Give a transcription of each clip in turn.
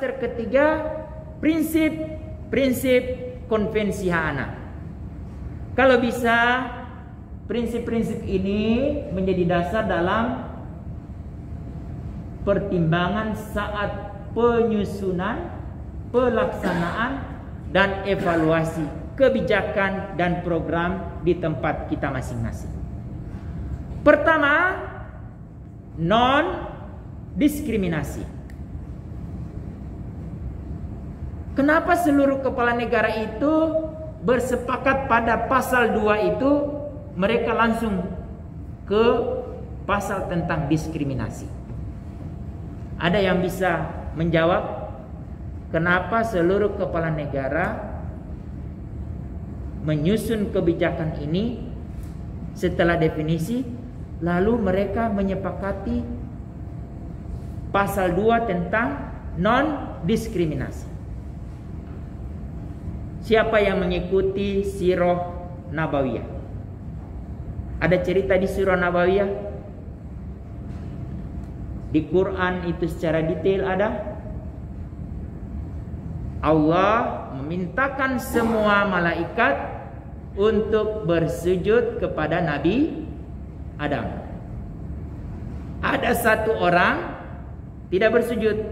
klaster ketiga, prinsip-prinsip konvensi Haana. Kalau bisa, prinsip-prinsip ini menjadi dasar dalam pertimbangan saat penyusunan, pelaksanaan, dan evaluasi kebijakan dan program di tempat kita masing-masing. Pertama, non-diskriminasi. Kenapa seluruh kepala negara itu bersepakat pada pasal 2 itu, mereka langsung ke pasal tentang diskriminasi? Ada yang bisa menjawab kenapa seluruh kepala negara menyusun kebijakan ini setelah definisi, lalu mereka menyepakati pasal 2 tentang non-diskriminasi? Siapa yang mengikuti Sirah Nabawiyah? Ada cerita di Sirah Nabawiyah? Di Quran itu secara detail ada. Allah memintakan semua malaikat untuk bersujud kepada Nabi Adam. Ada satu orang tidak bersujud.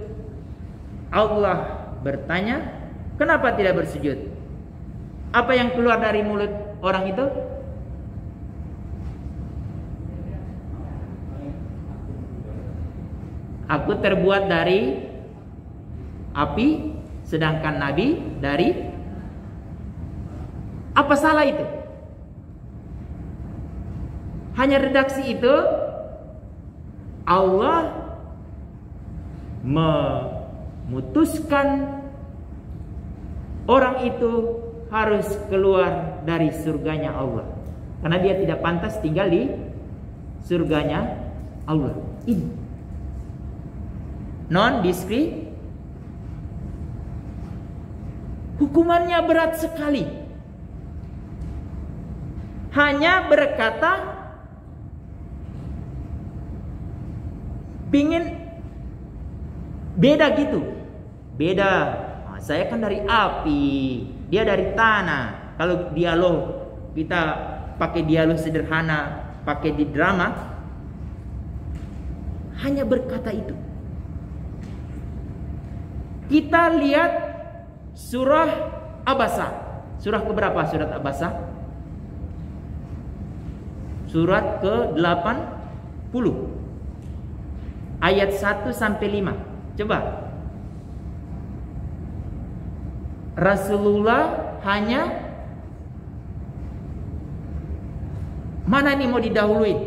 Allah bertanya, kenapa tidak bersujud? Apa yang keluar dari mulut orang itu? Aku terbuat dari api, sedangkan Nabi dari... Apa salah itu? Hanya redaksi itu, Allah memutuskan orang itu harus keluar dari surganya Allah, karena dia tidak pantas tinggal di surganya Allah. Ini non-diskriminasi. Hukumannya berat sekali. Hanya berkata pingin beda gitu. Beda. Nah, saya kan dari api, dia dari tanah. Kalau dialog, kita pakai dialog sederhana, pakai di drama, hanya berkata itu. Kita lihat surah Abasa. Surah keberapa surat Abasa? Surat ke-80. Ayat 1 sampai 5. Coba. Rasulullah hanya, mana nih mau didahului?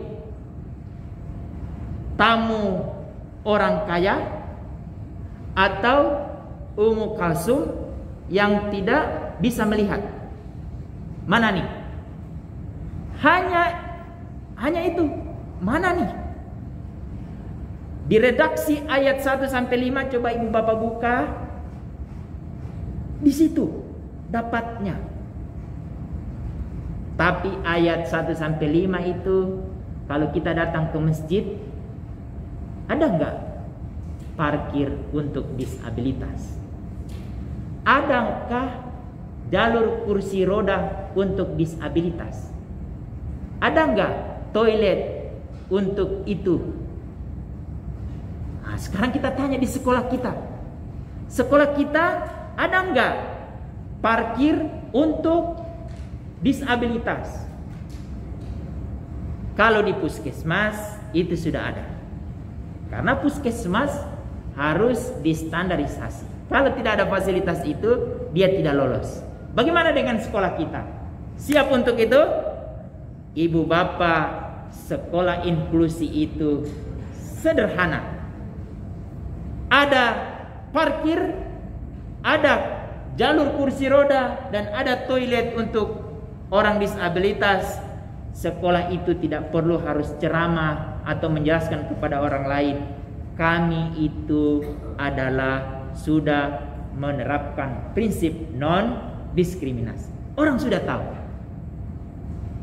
Tamu orang kaya atau Ummu Kalsum yang tidak bisa melihat? Mana nih? Hanya itu. Mana nih? Di redaksi ayat 1 sampai 5, coba Ibu Bapak buka. Di situ dapatnya. Tapi ayat 1 sampai 5 itu, kalau kita datang ke masjid, ada enggak parkir untuk disabilitas? Adakah jalur kursi roda untuk disabilitas? Ada enggak toilet untuk itu? Nah, sekarang kita tanya di sekolah kita. Sekolah kita ada enggak parkir untuk disabilitas? Kalau di puskesmas itu sudah ada. Karena puskesmas harus distandarisasi. Kalau tidak ada fasilitas itu, dia tidak lolos. Bagaimana dengan sekolah kita? Siap untuk itu? Ibu bapak, sekolah inklusi itu sederhana. Ada parkir, ada jalur kursi roda, dan ada toilet untuk orang disabilitas. Sekolah itu tidak perlu harus ceramah atau menjelaskan kepada orang lain. Kami itu adalah sudah menerapkan prinsip non-diskriminasi. Orang sudah tahu.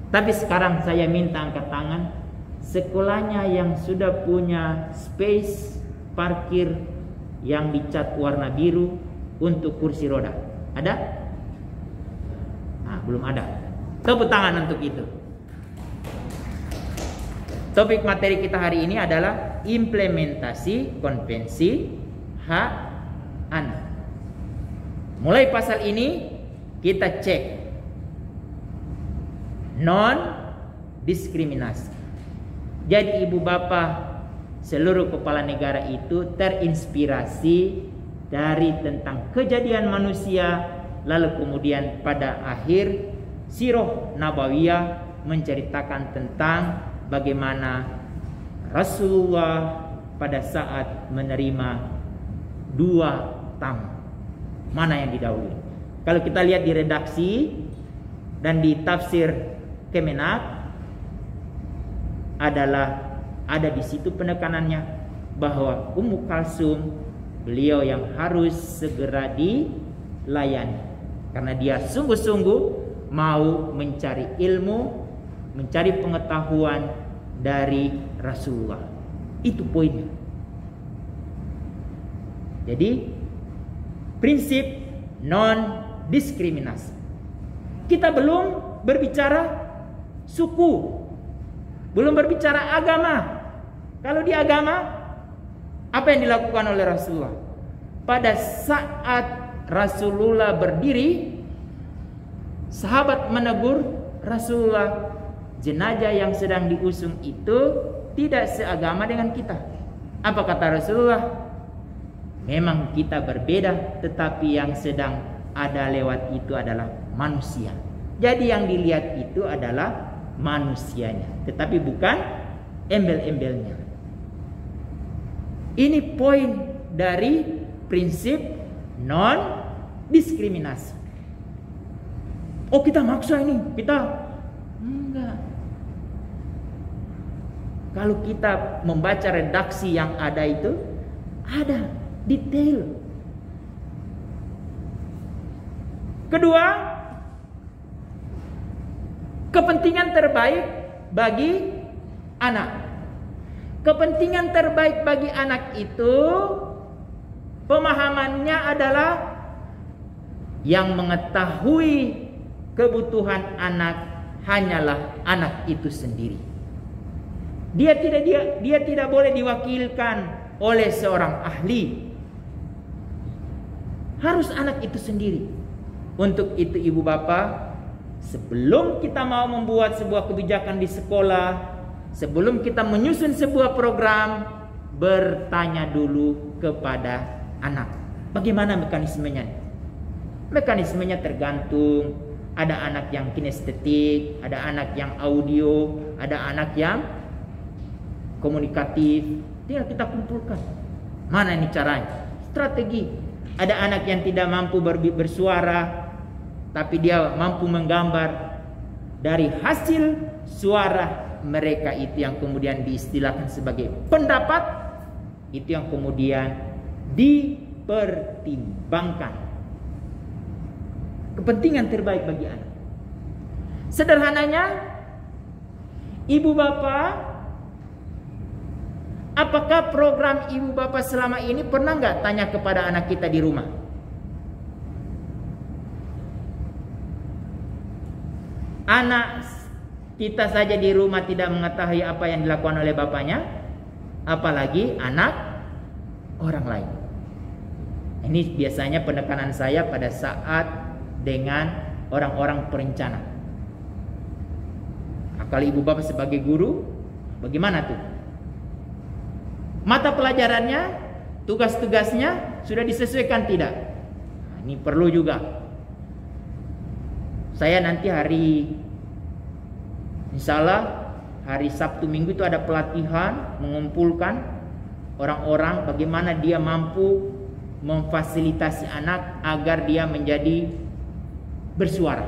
Tapi sekarang saya minta angkat tangan sekolahnya yang sudah punya space parkir yang dicat warna biru untuk kursi roda? Ada? Nah, belum ada. Tepuk tangan untuk itu. Topik materi kita hari ini adalah implementasi konvensi hak anak. Mulai pasal ini kita cek non-diskriminasi. Jadi ibu bapak seluruh kepala negara itu terinspirasi dari tentang kejadian manusia, lalu kemudian pada akhir Sirah Nabawiyah menceritakan tentang bagaimana Rasulullah pada saat menerima 2 tamu. Mana yang didahului? Kalau kita lihat di redaksi dan di tafsir Kemenak adalah ada di situ penekanannya bahwa Ummu Kalsum beliau yang harus segera dilayani karena dia sungguh-sungguh mau mencari ilmu, mencari pengetahuan dari Rasulullah. Itu poinnya. Jadi prinsip non-diskriminasi. Kita belum berbicara suku, belum berbicara agama. Kalau di agama, apa yang dilakukan oleh Rasulullah? Pada saat Rasulullah berdiri, sahabat menegur Rasulullah, jenazah yang sedang diusung itu tidak seagama dengan kita. Apa kata Rasulullah? Memang kita berbeda, tetapi yang sedang ada lewat itu adalah manusia. Jadi yang dilihat itu adalah manusianya, tetapi bukan embel-embelnya. Ini poin dari prinsip non-diskriminasi. Oh, kita maksa ini, kita enggak. Kalau kita membaca redaksi yang ada itu, ada detail. Kedua, kepentingan terbaik bagi anak. Kepentingan terbaik bagi anak itu pemahamannya adalah yang mengetahui kebutuhan anak hanyalah anak itu sendiri. Dia tidak boleh diwakilkan oleh seorang ahli. Harus anak itu sendiri. Untuk itu ibu bapak, sebelum kita mau membuat sebuah kebijakan di sekolah, sebelum kita menyusun sebuah program, bertanya dulu kepada anak. Bagaimana mekanismenya? Mekanismenya tergantung. Ada anak yang kinestetik, ada anak yang audio, ada anak yang komunikatif. Tinggal kita kumpulkan. Mana ini caranya? Strategi. Ada anak yang tidak mampu bersuara, tapi dia mampu menggambar. Dari hasil suara mereka itu yang kemudian diistilahkan sebagai pendapat, itu yang kemudian dipertimbangkan. Kepentingan terbaik bagi anak. Sederhananya, ibu bapak, apakah program ibu bapak selama ini pernah nggak tanya kepada anak kita di rumah? Anak kita saja di rumah tidak mengetahui apa yang dilakukan oleh bapaknya, apalagi anak orang lain. Ini biasanya penekanan saya pada saat dengan orang-orang perencana. Kalau ibu bapak sebagai guru, bagaimana tuh? Mata pelajarannya, tugas-tugasnya sudah disesuaikan tidak? Nah, ini perlu juga. Saya nanti insya Allah hari Sabtu Minggu itu ada pelatihan mengumpulkan orang-orang bagaimana dia mampu memfasilitasi anak agar dia menjadi bersuara.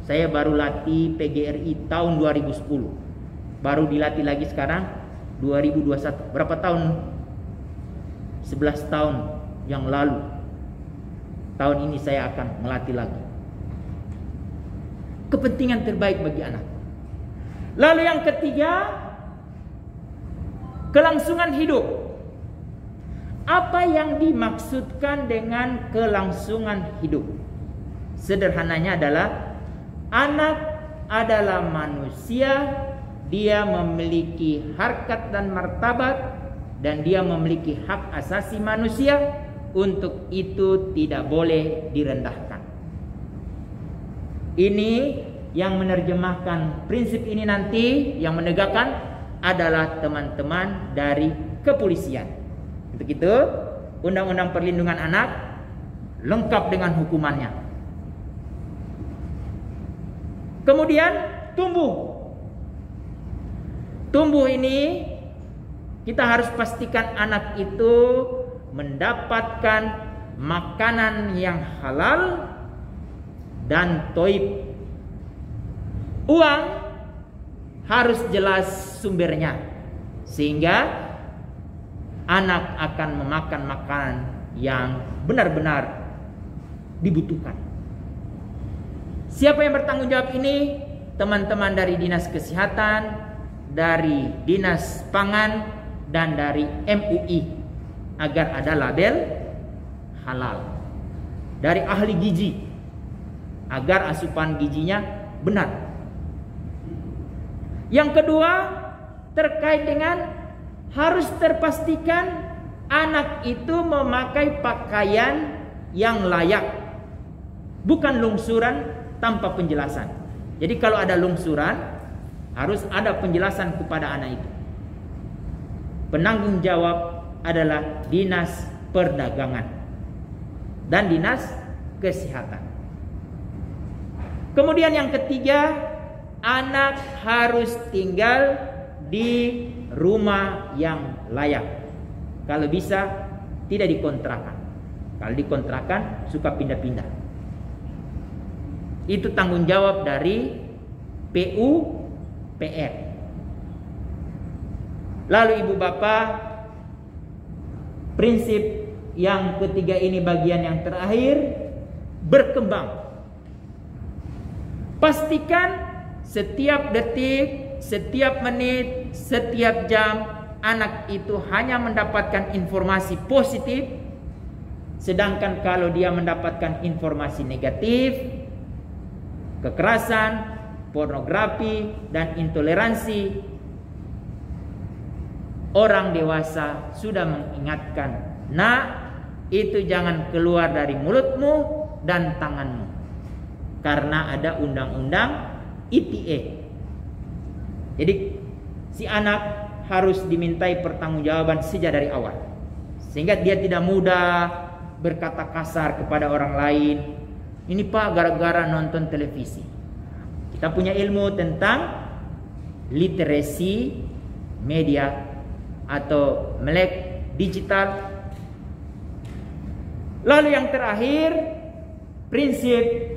Saya baru latih PGRI tahun 2010. Baru dilatih lagi sekarang 2021. Berapa tahun? 11 tahun yang lalu. Tahun ini saya akan melatih lagi. Kepentingan terbaik bagi anak. Lalu yang ketiga, kelangsungan hidup. Apa yang dimaksudkan dengan kelangsungan hidup? Sederhananya adalah anak adalah manusia, dia memiliki harkat dan martabat, dan dia memiliki hak asasi manusia. Untuk itu tidak boleh direndahkan. Ini yang menerjemahkan prinsip ini nanti, yang menegakkan adalah teman-teman dari kepolisian. Untuk itu, Undang-Undang Perlindungan Anak lengkap dengan hukumannya. Kemudian tumbuh. Tumbuh ini kita harus pastikan anak itu mendapatkan makanan yang halal dan toib. Uang harus jelas sumbernya, sehingga anak akan memakan makanan yang benar-benar dibutuhkan. Siapa yang bertanggung jawab ini? Teman-teman dari Dinas Kesehatan, dari Dinas Pangan, dan dari MUI, agar ada label halal. Dari ahli gizi, agar asupan gizinya benar. Yang kedua, terkait dengan harus terpastikan anak itu memakai pakaian yang layak, bukan lungsuran tanpa penjelasan. Jadi kalau ada lungsuran, harus ada penjelasan kepada anak itu. Penanggung jawab adalah Dinas Perdagangan dan Dinas Kesehatan. Kemudian yang ketiga, anak harus tinggal di rumah yang layak. Kalau bisa tidak dikontrakan. Kalau dikontrakan suka pindah-pindah. Itu tanggung jawab dari PUPR. Lalu ibu bapak, prinsip yang ketiga ini bagian yang terakhir, berkembang. Pastikan setiap detik, setiap menit, setiap jam anak itu hanya mendapatkan informasi positif. Sedangkan kalau dia mendapatkan informasi negatif, kekerasan, pornografi, dan intoleransi, orang dewasa sudah mengingatkan, nak, itu jangan keluar dari mulutmu dan tanganmu, karena ada undang-undang ITE. Jadi si anak harus dimintai pertanggungjawaban sejak dari awal, sehingga dia tidak mudah berkata kasar kepada orang lain. Ini pak gara-gara nonton televisi. Kita punya ilmu tentang literasi media atau melek digital. Lalu yang terakhir, prinsip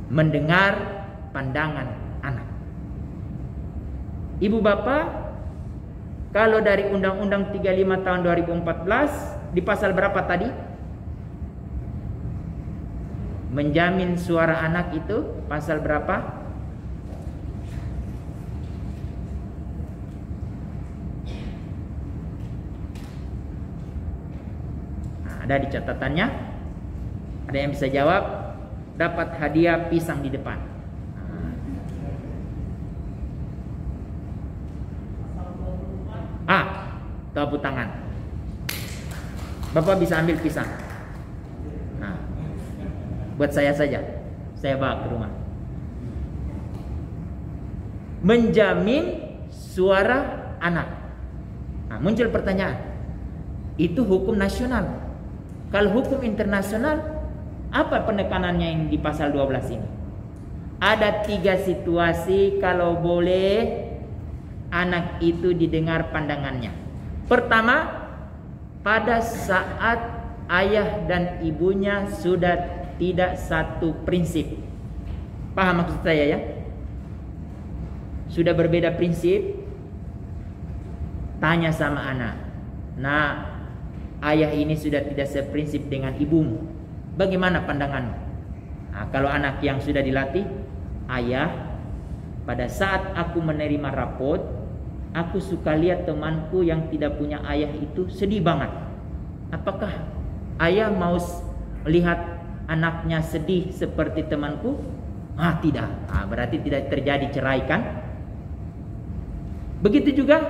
mendengar pandangan anak. Ibu bapak, kalau dari Undang-Undang 35 tahun 2014 di pasal berapa tadi? Menjamin suara anak itu pasal berapa? Ada di catatannya. Ada yang bisa jawab? Dapat hadiah pisang di depan. Tepuk tangan. Bapak bisa ambil pisang. Nah, buat saya saja. Saya bawa ke rumah. Menjamin suara anak. Nah, muncul pertanyaan. Itu hukum nasional. Kalau hukum internasional, apa penekanannya yang di pasal 12 ini? Ada 3 situasi kalau boleh anak itu didengar pandangannya. Pertama, pada saat ayah dan ibunya sudah tidak satu prinsip. Paham maksud saya ya? Sudah berbeda prinsip. Tanya sama anak. Nah, ayah ini sudah tidak seprinsip dengan ibumu. Bagaimana pandanganmu? Nah, kalau anak yang sudah dilatih, ayah, pada saat aku menerima rapot, aku suka lihat temanku yang tidak punya ayah itu sedih banget. Apakah ayah mau lihat anaknya sedih seperti temanku? Tidak. Berarti tidak terjadi cerai kan? Begitu juga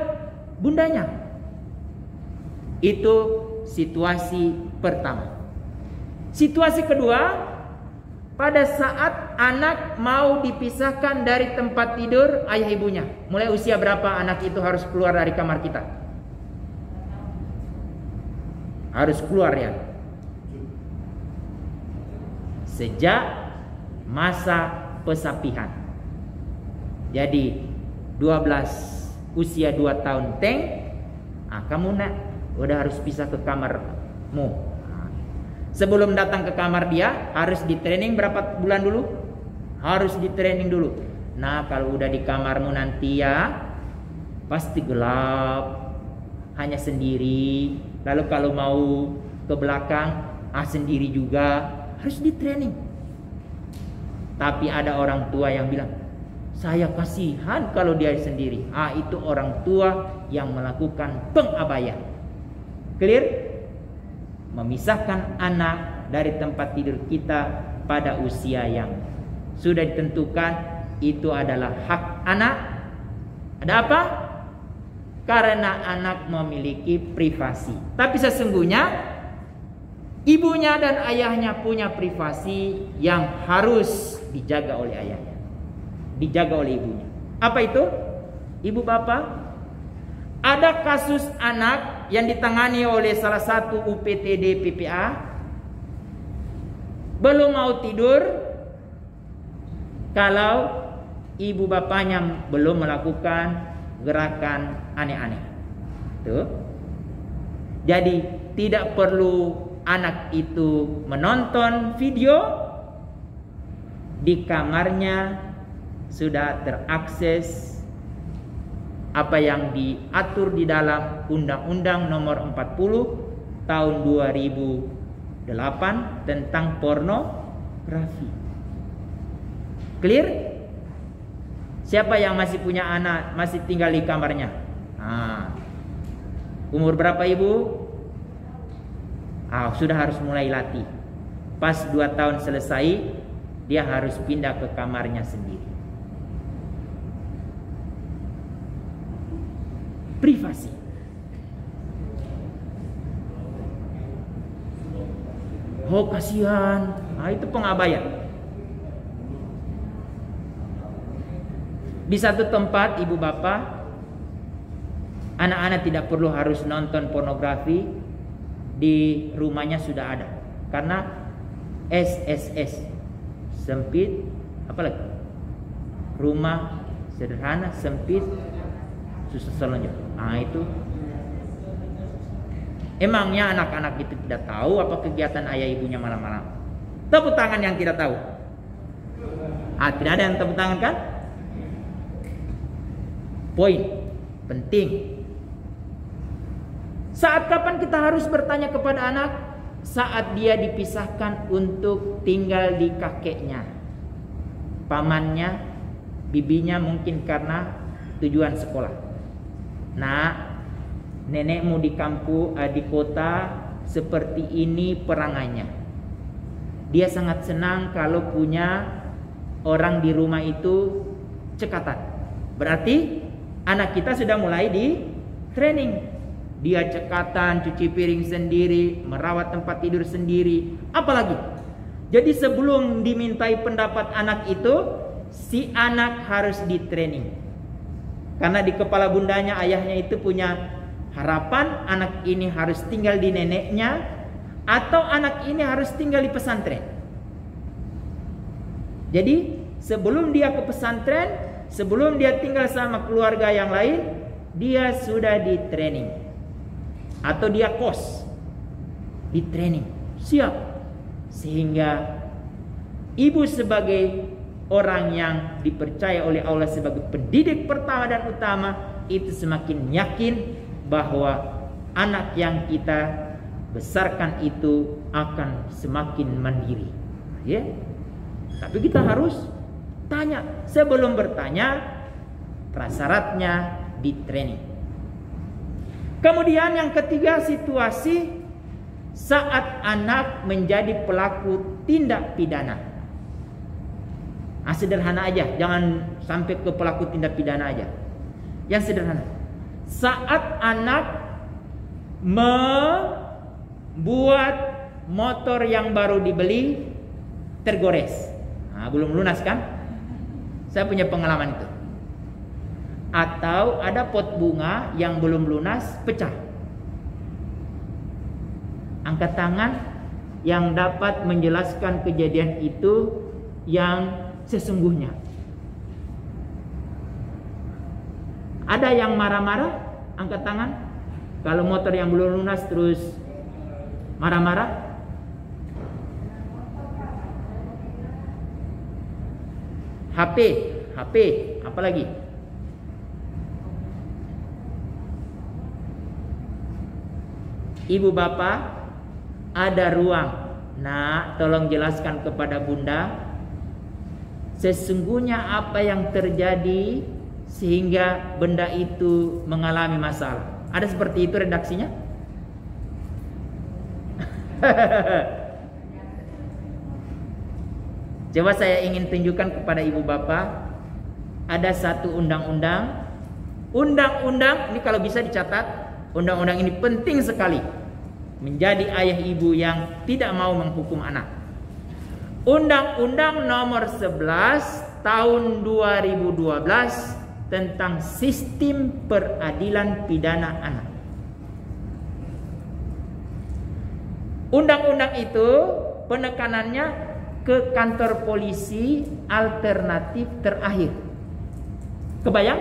bundanya. Itu situasi pertama. Situasi kedua, pada saat anak mau dipisahkan dari tempat tidur ayah ibunya. Mulai usia berapa anak itu harus keluar dari kamar kita? Harus keluar ya. Sejak masa pesapihan. Jadi 12 usia 2 tahun kamu nak udah harus pisah ke kamarmu. Sebelum datang ke kamar dia harus di training berapa bulan dulu? Harus di training dulu. Nah, kalau udah di kamarmu nanti ya pasti gelap, hanya sendiri. Lalu kalau mau ke belakang sendiri juga, harus di training. Tapi ada orang tua yang bilang, saya kasihan kalau dia sendiri. Itu orang tua yang melakukan pengabaian. Clear? Memisahkan anak dari tempat tidur kita pada usia yang sudah ditentukan, itu adalah hak anak. Ada apa? Karena anak memiliki privasi. Tapi sesungguhnya ibunya dan ayahnya punya privasi yang harus dijaga oleh ayahnya, dijaga oleh ibunya. Apa itu? Ibu bapak, ada kasus anak yang ditangani oleh salah satu UPTD PPA, belum mau tidur kalau ibu bapaknya belum melakukan gerakan aneh-aneh. Tuh. Jadi tidak perlu anak itu menonton video, di kamarnya sudah terakses apa yang diatur di dalam Undang-Undang Nomor 40 Tahun 2008 tentang pornografi. Clear? Siapa yang masih punya anak, masih tinggal di kamarnya? Umur berapa ibu? Sudah harus mulai latih. Pas 2 tahun selesai, dia harus pindah ke kamarnya sendiri. Privasi. Kasihan. Itu pengabaian. Di satu tempat ibu bapak, anak-anak tidak perlu harus nonton pornografi, di rumahnya sudah ada. Karena SSS, sempit, apalagi rumah sederhana, sempit, susah selonjor. Itu emangnya anak-anak itu tidak tahu apa kegiatan ayah ibunya malam-malam? Tepuk tangan yang tidak tahu. Tidak ada yang tepuk tangan kan? Poin penting. Saat kapan kita harus bertanya kepada anak? Saat dia dipisahkan untuk tinggal di kakeknya, pamannya, bibinya, mungkin karena tujuan sekolah. Nah, nenekmu di kampung, di kota seperti ini perangannya. Dia sangat senang kalau punya orang di rumah itu cekatan. Berarti anak kita sudah mulai di training. Dia cekatan, cuci piring sendiri, merawat tempat tidur sendiri, apalagi. Jadi sebelum dimintai pendapat anak itu, si anak harus di training. Karena di kepala bundanya, ayahnya itu punya harapan anak ini harus tinggal di neneknya, atau anak ini harus tinggal di pesantren. Jadi sebelum dia ke pesantren, sebelum dia tinggal sama keluarga yang lain, dia sudah di training. Atau dia kos, di training, siap. Sehingga ibu sebagai orang yang dipercaya oleh Allah sebagai pendidik pertama dan utama, itu semakin yakin bahwa anak yang kita besarkan itu akan semakin mandiri. Ya. Tapi kita harus tanya. Sebelum bertanya, prasyaratnya di training. Kemudian yang ketiga, situasi saat anak menjadi pelaku tindak pidana. Sederhana aja, jangan sampai ke pelaku tindak pidana aja. Yang sederhana. Saat anak membuat motor yang baru dibeli tergores. Belum lunas kan? Saya punya pengalaman itu. Atau ada pot bunga yang belum lunas pecah. Angkat tangan yang dapat menjelaskan kejadian itu yang sesungguhnya. Ada yang marah-marah? Angkat tangan. Kalau motor yang belum lunas terus marah-marah. HP, apa lagi? Ibu bapak, ada ruang. Nak, tolong jelaskan kepada bunda sesungguhnya apa yang terjadi sehingga benda itu mengalami masalah. Ada seperti itu redaksinya? Coba saya ingin tunjukkan kepada ibu bapak. Ada satu undang-undang. Undang-undang ini kalau bisa dicatat. Undang-undang ini penting sekali menjadi ayah ibu yang tidak mau menghukum anak. Undang-Undang nomor 11 tahun 2012 tentang sistem peradilan pidana anak. Undang-undang itu penekanannya ke kantor polisi alternatif terakhir. Kebayang?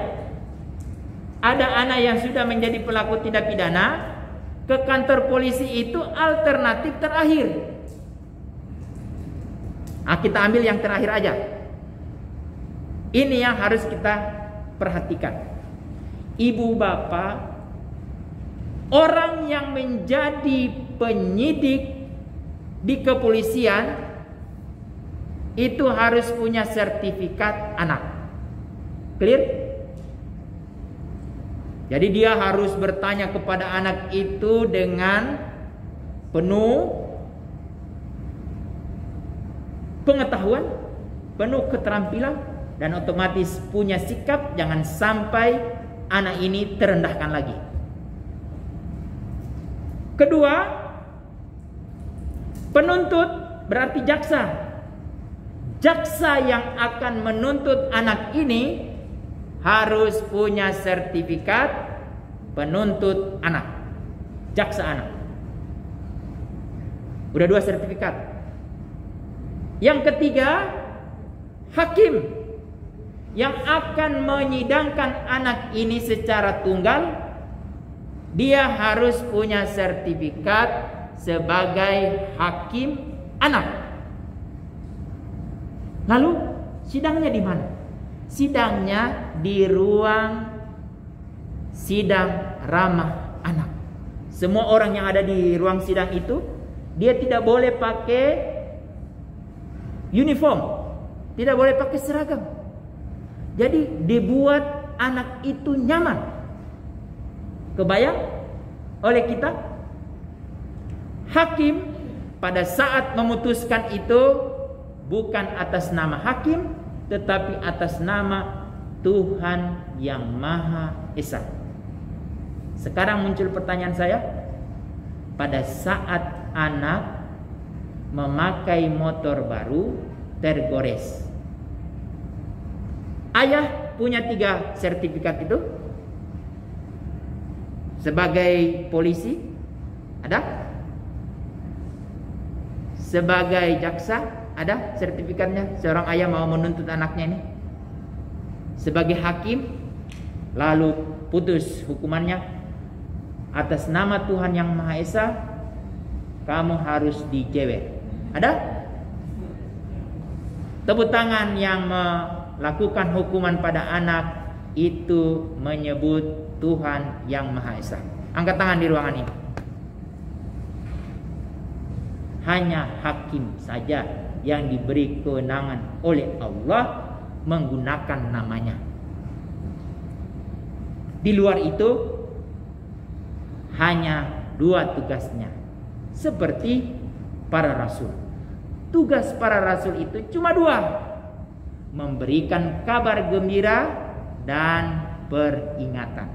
Ada anak yang sudah menjadi pelaku tindak pidana, ke kantor polisi itu alternatif terakhir. Kita ambil yang terakhir aja. Ini yang harus kita perhatikan. Ibu bapak, orang yang menjadi penyidik di kepolisian itu harus punya sertifikat anak. Clear? Jadi dia harus bertanya kepada anak itu dengan penuh pengetahuan, penuh keterampilan, dan otomatis punya sikap jangan sampai anak ini terendahkan lagi. Kedua, penuntut berarti jaksa. Jaksa yang akan menuntut anak ini harus punya sertifikat penuntut anak, jaksa anak. Udah 2 sertifikat. Yang ketiga, hakim yang akan menyidangkan anak ini secara tunggal, dia harus punya sertifikat sebagai hakim anak. Lalu sidangnya di mana? Sidangnya di ruang sidang ramah anak. Semua orang yang ada di ruang sidang itu, dia tidak boleh pakai uniform, tidak boleh pakai seragam. Jadi dibuat anak itu nyaman. Kebayang oleh kita? Hakim pada saat memutuskan itu bukan atas nama hakim, tetapi atas nama Tuhan yang Maha Esa. Sekarang muncul pertanyaan saya. Pada saat anak memakai motor baru tergores, ayah punya 3 sertifikat itu. Sebagai polisi ada, sebagai jaksa ada sertifikatnya. Seorang ayah mau menuntut anaknya ini. Sebagai hakim, lalu putus hukumannya atas nama Tuhan yang Maha Esa, kamu harus dijewer. Ada? Tepuk tangan yang melakukan hukuman pada anak itu menyebut Tuhan yang Maha Esa. Angkat tangan di ruangan ini. Hanya hakim saja yang diberi kewenangan oleh Allah menggunakan namanya. Di luar itu hanya 2 tugasnya. Seperti para rasul. Tugas para rasul itu cuma 2. Memberikan kabar gembira dan peringatan.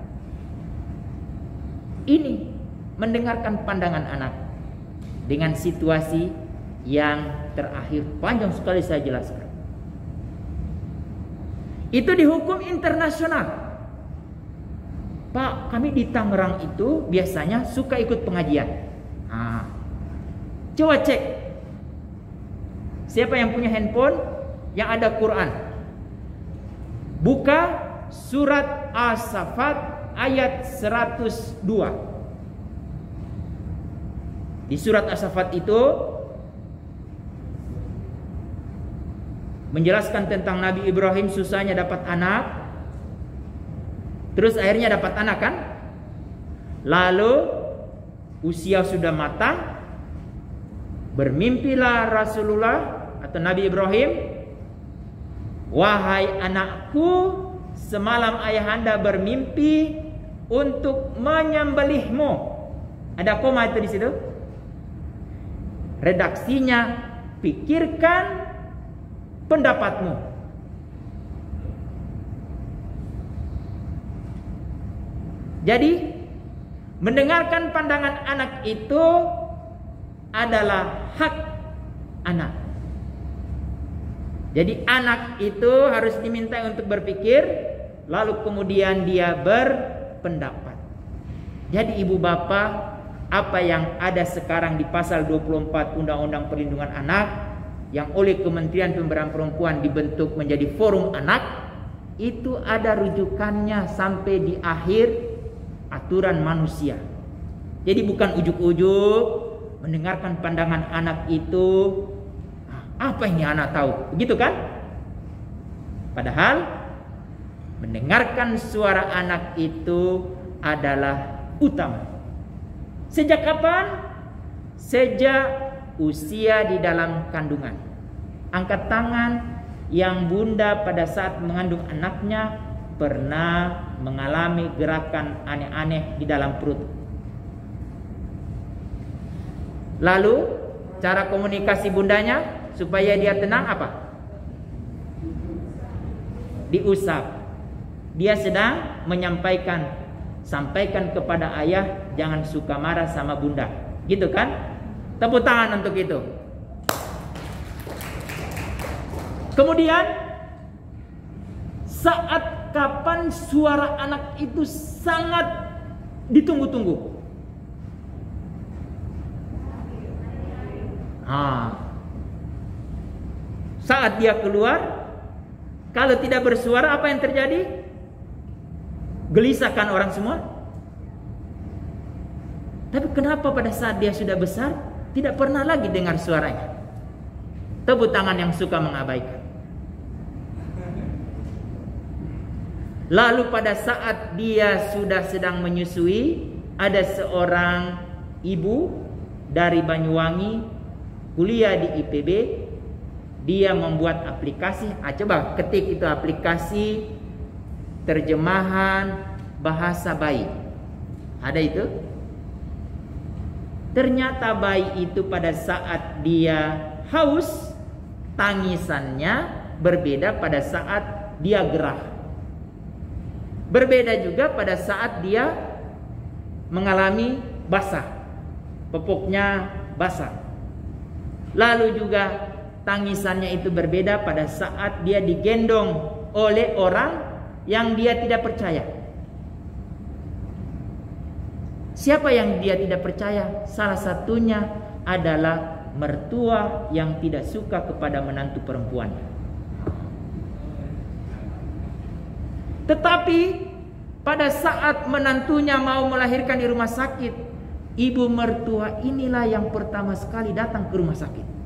Ini mendengarkan pandangan anak dengan situasi yang terakhir, panjang sekali saya jelaskan. Itu dihukum internasional. Pak, kami di Tangerang itu biasanya suka ikut pengajian. Coba cek. Siapa yang punya handphone yang ada Quran? Buka surat As-Saffat ayat 102. Di surat As-Saffat itu menjelaskan tentang Nabi Ibrahim susahnya dapat anak. Terus akhirnya dapat anak kan? Lalu usia sudah matang. Bermimpilah Rasulullah atau Nabi Ibrahim, "Wahai anakku, semalam ayahanda bermimpi untuk menyembelihmu." Ada koma itu di situ. Redaksinya, pikirkan pendapatmu. Jadi mendengarkan pandangan anak itu adalah hak anak. Jadi anak itu harus diminta untuk berpikir, lalu kemudian dia berpendapat. Jadi ibu bapak, apa yang ada sekarang di pasal 24 Undang-Undang Perlindungan Anak yang oleh Kementerian Pemberdayaan Perempuan dibentuk menjadi Forum Anak, itu ada rujukannya sampai di akhir aturan manusia. Jadi bukan ujuk-ujuk mendengarkan pandangan anak itu, apa ini anak tahu, begitu kan? Padahal mendengarkan suara anak itu adalah utama. Sejak kapan? Sejak usia di dalam kandungan. Angkat tangan yang bunda pada saat mengandung anaknya pernah mengalami gerakan aneh-aneh di dalam perut. Lalu cara komunikasi bundanya supaya dia tenang apa? Diusap. Dia sedang menyampaikan, sampaikan kepada ayah jangan suka marah sama bunda, gitu kan? Tepuk tangan untuk itu. Kemudian saat kapan suara anak itu sangat ditunggu-tunggu? Saat dia keluar, kalau tidak bersuara apa yang terjadi? Gelisahkan orang semua. Tapi kenapa pada saat dia sudah besar tidak pernah lagi dengar suaranya? Tepuk tangan yang suka mengabaikan. Lalu pada saat dia sudah sedang menyusui, ada seorang ibu dari Banyuwangi kuliah di IPB. Dia membuat aplikasi. Coba ketik itu aplikasi terjemahan bahasa bayi. Ada itu? Ternyata bayi itu pada saat dia haus, tangisannya berbeda pada saat dia gerah. Berbeda juga pada saat dia mengalami basah, popoknya basah. Lalu juga tangisannya itu berbeda pada saat dia digendong oleh orang yang dia tidak percaya. Siapa yang dia tidak percaya? Salah satunya adalah mertua yang tidak suka kepada menantu perempuan. Tetapi pada saat menantunya mau melahirkan di rumah sakit, ibu mertua inilah yang pertama sekali datang ke rumah sakit.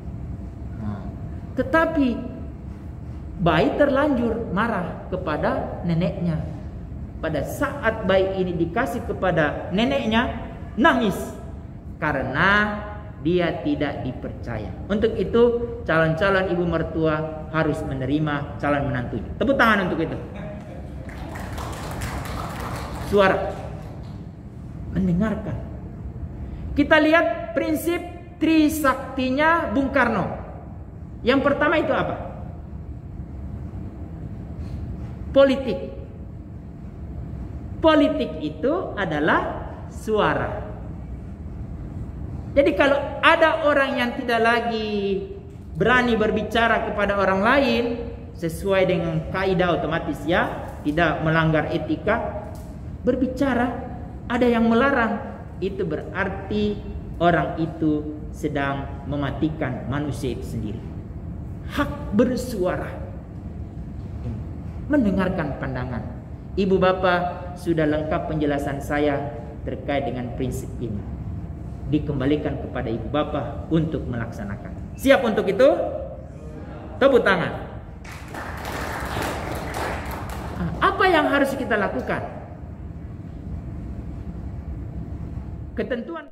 Tetapi bayi terlanjur marah kepada neneknya. Pada saat bayi ini dikasih kepada neneknya, nangis karena dia tidak dipercaya. Untuk itu calon-calon ibu mertua harus menerima calon menantunya. Tepuk tangan untuk itu. suara. Mendengarkan. Kita lihat prinsip Trisaktinya Bung Karno. Yang pertama itu apa? Politik. Politik itu adalah suara. Jadi kalau ada orang yang tidak lagi berani berbicara kepada orang lain sesuai dengan kaidah otomatis ya, tidak melanggar etika, berbicara, ada yang melarang, itu berarti orang itu sedang mematikan manusia itu sendiri. Hak bersuara, mendengarkan pandangan. Ibu bapak sudah lengkap penjelasan saya terkait dengan prinsip ini. Dikembalikan kepada ibu bapak untuk melaksanakan. Siap untuk itu? Tepuk tangan. Apa yang harus kita lakukan? Ketentuan